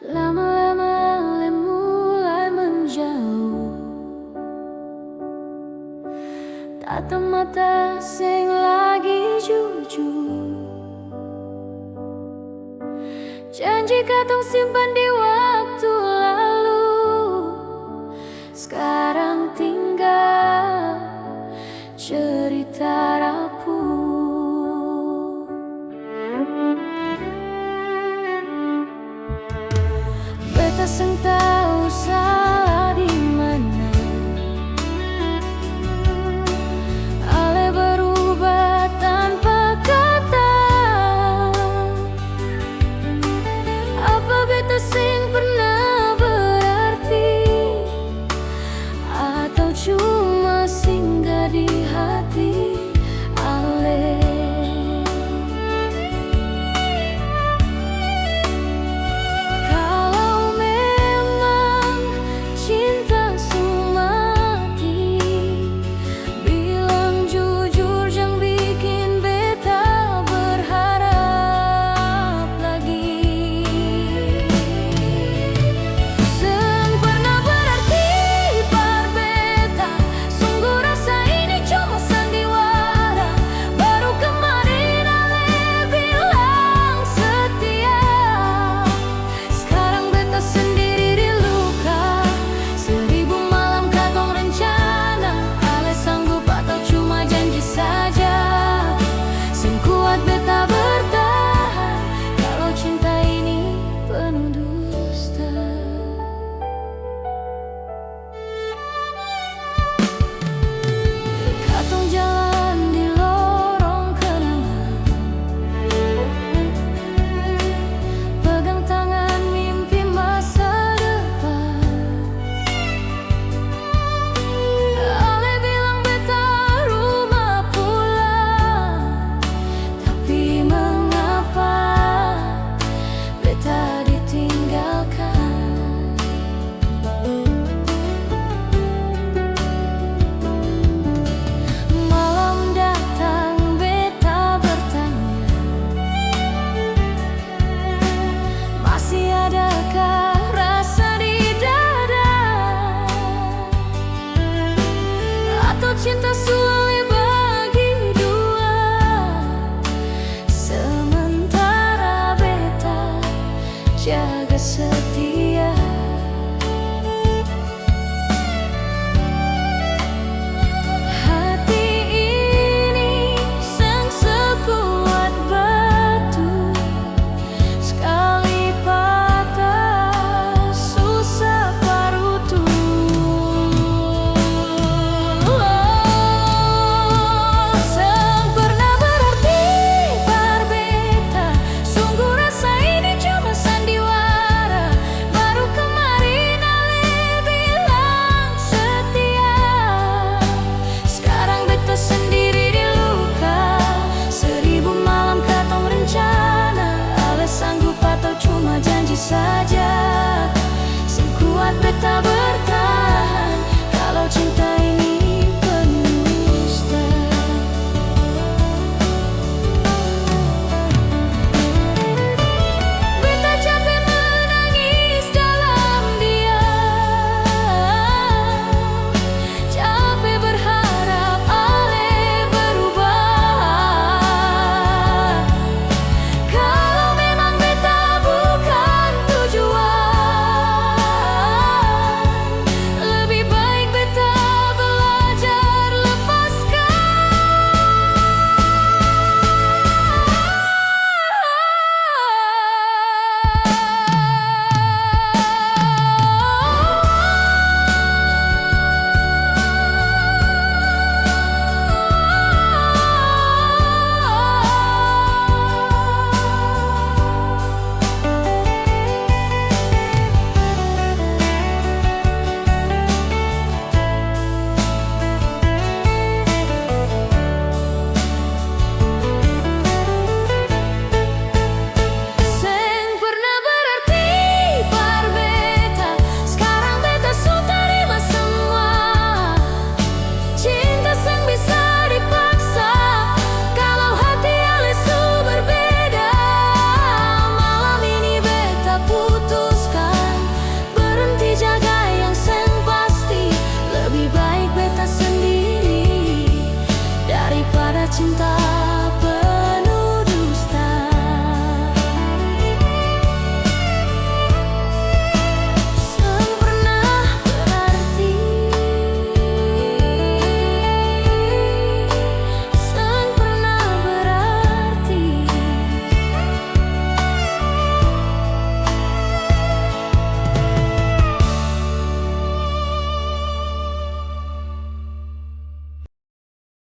Lama-lama Ale mulai menjauh, tatap mata sing lagi jujur. Janji katong simpan di waktu lalu, sekarang tinggal cerita rapuh. Beta seng tahu salah di mana, Ale berubah tanpa kata. Apa beta sing pernah berarti, atau cuma singgah di hati Ale? Kalau memang cinta sumati, bilang jujur, jangan bikin beta berharap lagi. Seng pernah berarti par beta, sungguh rasa ini cuma sandiwara. Baru kemarin Ale bilang setia, sekarang beta sendiri di luka. 1000 malam katong rencana, Ale sanggup atau cuma janji saja? Seng kuat beta bertahan kalau cinta ini penuh dusta. Katong jalan di lorong kenangan, pegang tangan mimpi masa depan. Ale bilang beta rumah pulang, tapi mengapa beta ditinggalkan? Malam datang beta bertanya, masih adakah rasa di dada? Atau cinta sulit bagi dua? Sementara beta jaga setia.